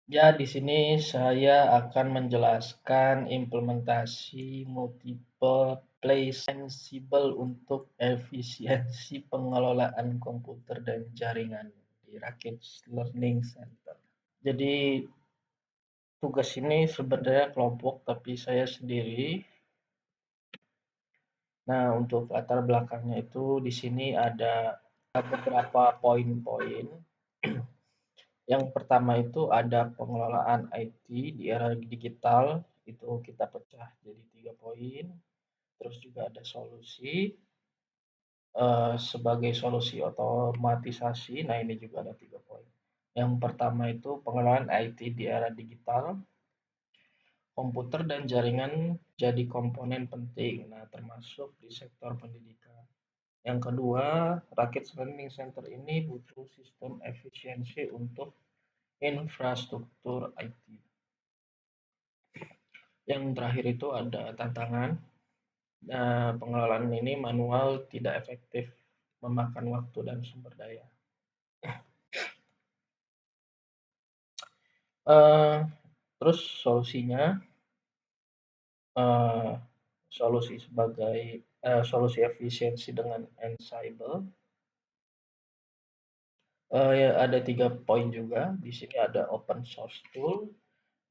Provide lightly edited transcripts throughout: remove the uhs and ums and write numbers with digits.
Ya, di sini saya akan menjelaskan implementasi multiple place Ansible untuk efisiensi pengelolaan komputer dan jaringan di Rakit Learning Center. Jadi tugas ini sebenarnya kelompok, tapi saya sendiri. Nah, untuk latar belakangnya itu di sini ada beberapa poin-poin. Yang pertama itu ada pengelolaan IT di era digital, itu kita pecah jadi 3 poin. Terus juga ada solusi sebagai solusi otomatisasi. Nah, ini juga ada 3 poin. Yang pertama itu pengelolaan IT di era digital, komputer dan jaringan jadi komponen penting, nah termasuk di sektor pendidikan. Yang kedua, Rakit Learning Center ini butuh sistem efisiensi untuk infrastruktur IT. Yang terakhir itu ada tantangan. Pengelolaan ini manual, tidak efektif, memakan waktu dan sumber daya. Eh, Terus solusinya, eh, solusi efisiensi dengan Ansible. Ya, ada 3 poin juga. Di sini ada open source tool,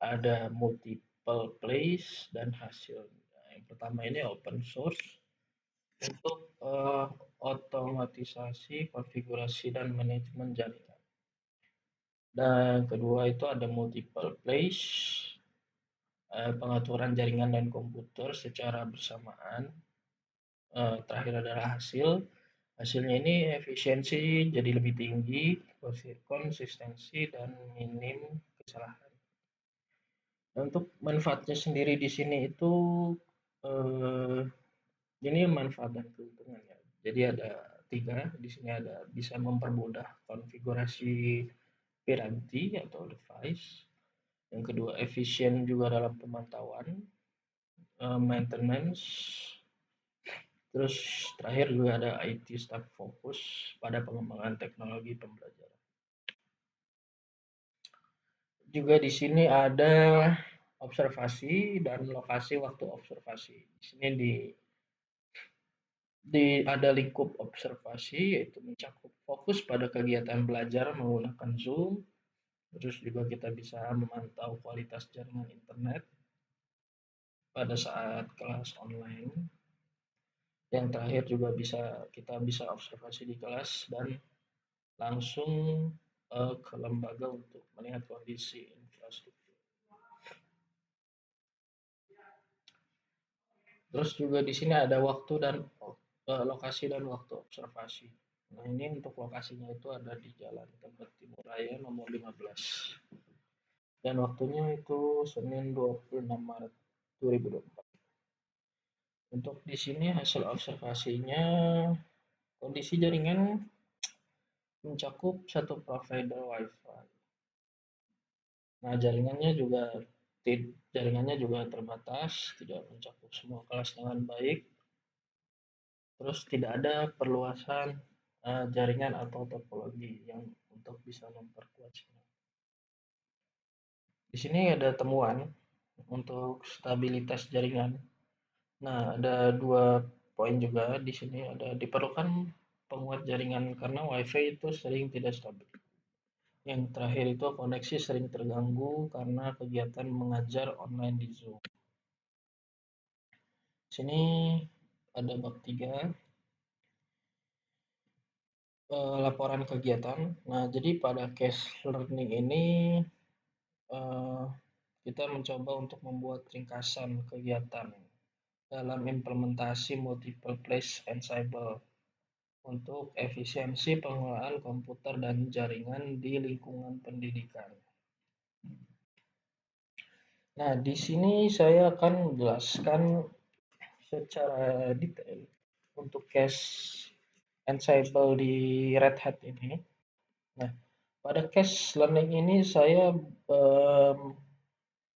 ada multiple place, dan hasil. Nah, yang pertama ini open source untuk otomatisasi, konfigurasi, dan manajemen jaringan. Dan kedua itu ada multiple place, pengaturan jaringan dan komputer secara bersamaan. Terakhir adalah hasil. Hasilnya ini efisiensi jadi lebih tinggi, konsistensi, dan minim kesalahan. Nah, untuk manfaatnya sendiri di sini itu eh, ini manfaat dan keuntungan ya. Jadi ada 3. Di sini ada bisa mempermudah konfigurasi piranti atau device. Yang kedua efisien juga dalam pemantauan, maintenance. Terus terakhir juga ada IT staff fokus pada pengembangan teknologi pembelajaran. Juga di sini ada observasi dan lokasi waktu observasi. Di sini ada lingkup observasi, yaitu mencakup fokus pada kegiatan belajar menggunakan Zoom. Terus juga kita bisa memantau kualitas jaringan internet pada saat kelas online. Yang terakhir juga kita bisa observasi di kelas dan langsung ke lembaga untuk melihat kondisi infrastruktur. Terus juga di sini ada waktu dan lokasi dan waktu observasi. Nah, ini untuk lokasinya itu ada di Jalan Tebet Timur Raya nomor 15. Dan waktunya itu Senin 26 Maret 2024. Untuk di sini hasil observasinya, kondisi jaringan mencakup satu provider Wi-Fi. Nah, jaringannya juga terbatas, tidak mencakup semua kelas dengan baik. Terus tidak ada perluasan jaringan atau topologi yang untuk bisa memperkuat sinyal. Di sini ada temuan untuk stabilitas jaringan. Nah, ada 2 poin juga. Di sini ada diperlukan penguat jaringan karena WiFi itu sering tidak stabil. Yang terakhir itu koneksi sering terganggu karena kegiatan mengajar online di Zoom. Sini ada bab 3, laporan kegiatan. Nah, jadi pada case learning ini eh, kita mencoba untuk membuat ringkasan kegiatan dalam implementasi multiple place Ansible untuk efisiensi pengelolaan komputer dan jaringan di lingkungan pendidikan. Nah, di sini saya akan menjelaskan secara detail untuk case Ansible di Red Hat ini. Nah, pada case learning ini saya um,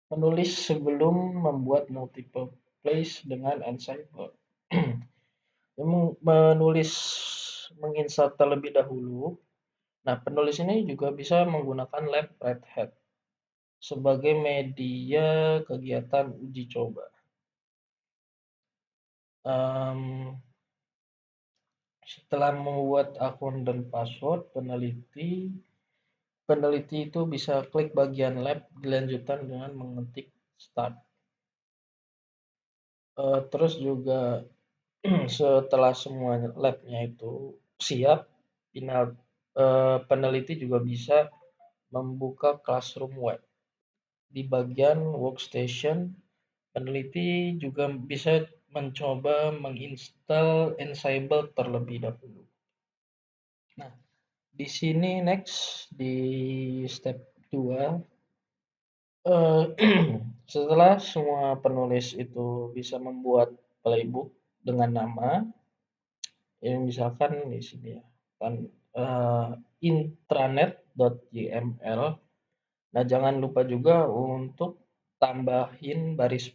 menulis sebelum membuat multiple place dengan Ansible. Menulis menginstal terlebih dahulu. Nah, penulis ini juga bisa menggunakan lab Red Hat. sebagai media kegiatan uji coba. Setelah membuat akun dan password, peneliti itu bisa klik bagian lab dilanjutkan dengan mengetik start. Terus juga setelah semua labnya itu siap, peneliti juga bisa membuka Classroom Web. Di bagian workstation, peneliti juga bisa mencoba menginstal Ansible terlebih dahulu. Nah, di sini next di step 2, setelah semua penulis itu bisa membuat playbook dengan nama, yang misalkan di sini ya, kan intranet.yml. Nah, jangan lupa juga untuk tambahin baris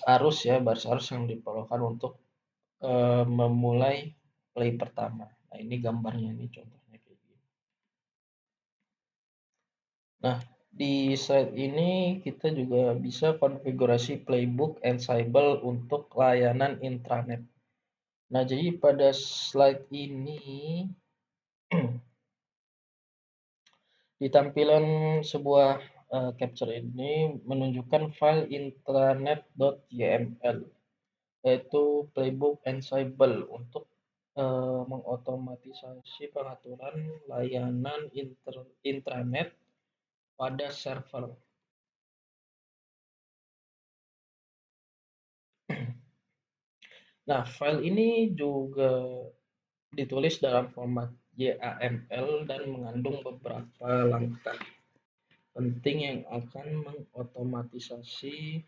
arus ya, baris arus yang diperlukan untuk memulai play pertama. Nah, ini gambarnya, ini contohnya kayak gini. Nah, di slide ini kita juga bisa konfigurasi playbook Ansible untuk layanan intranet. Nah, jadi pada slide ini di tampilan sebuah capture ini menunjukkan file intranet.yml, yaitu playbook Ansible untuk mengotomatisasi pengaturan layanan intranet pada server. Nah, file ini juga ditulis dalam format YAML dan mengandung beberapa langkah penting yang akan mengotomatisasi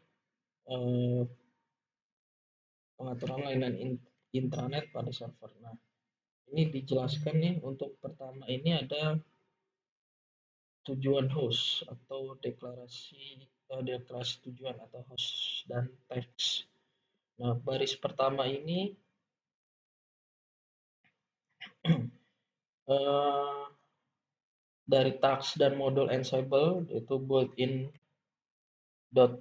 pengaturan layanan intranet pada server. Nah, ini dijelaskan nih, untuk pertama ini ada tujuan host atau deklarasi tujuan atau host dan teks. Nah, baris pertama ini dari task dan modul Ansible, yaitu built-in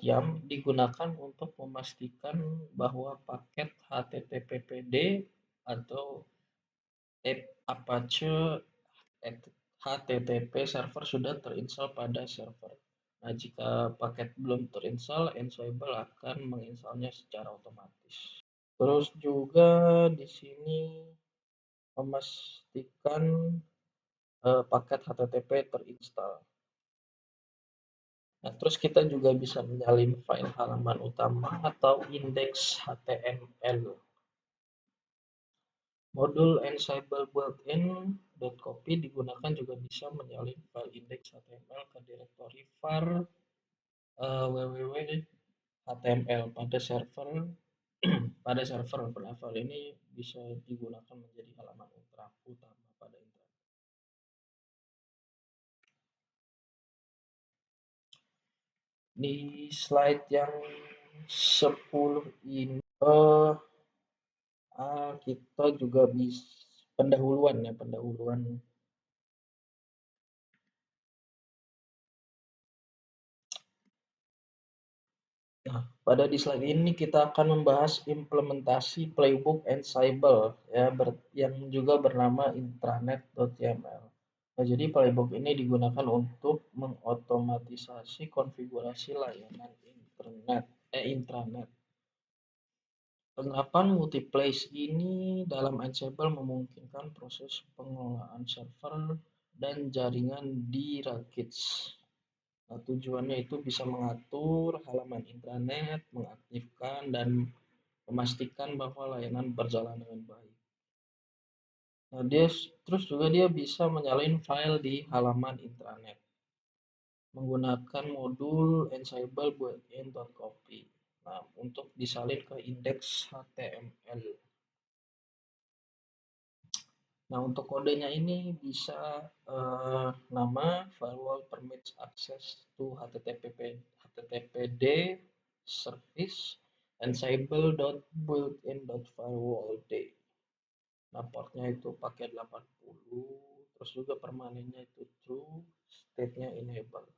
.yam, digunakan untuk memastikan bahwa paket HTTPD atau Apache HTTP server sudah terinstall pada server. Nah, jika paket belum terinstall, Ansible akan menginstalnya secara otomatis. Terus juga di sini memastikan paket HTTP terinstall. Nah, terus kita juga bisa menyalin file halaman utama atau indeks HTML. Modul Ansible built-in.copy digunakan juga bisa menyalin file indeks HTML ke direktori var www.html pada server. Pada server file ini bisa digunakan menjadi halaman utama pada internet. Di slide yang 10 ini kita juga bisa pendahuluan. Nah, pada di slide ini kita akan membahas implementasi playbook Ansible ya, yang juga bernama intranet.yml. Nah, jadi playbook ini digunakan untuk mengotomatisasi konfigurasi layanan intranet. Penerapan multiplace ini dalam Ansible memungkinkan proses pengelolaan server dan jaringan di Rackets. Nah, tujuannya itu bisa mengatur halaman intranet, mengaktifkan dan memastikan bahwa layanan berjalan dengan baik. Nah, terus juga dia bisa menyalin file di halaman intranet menggunakan modul Ansible built-in.copy. Nah, untuk disalin ke indeks HTML. Nah, untuk kodenya ini bisa nama firewall permits access to HTTPD service ansible.builtin.firewallD. Nah, portnya itu pakai 80, terus juga permanennya itu true, state-nya enable.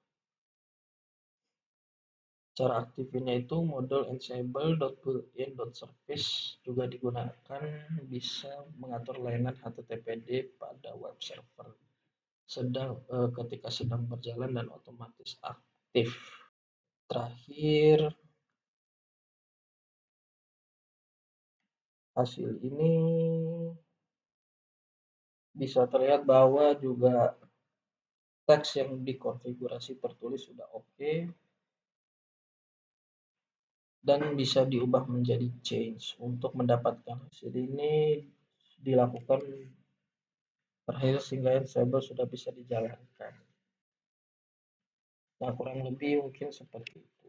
Cara aktifnya itu model ensemble.builtin.service juga digunakan, bisa mengatur layanan HTTPD pada web server ketika sedang berjalan dan otomatis aktif. Terakhir, hasil ini bisa terlihat bahwa juga teks yang dikonfigurasi tertulis sudah oke, dan bisa diubah menjadi change. Untuk mendapatkan hasil ini dilakukan terakhir sehingga Ansible sudah bisa dijalankan. Nah, kurang lebih mungkin seperti itu.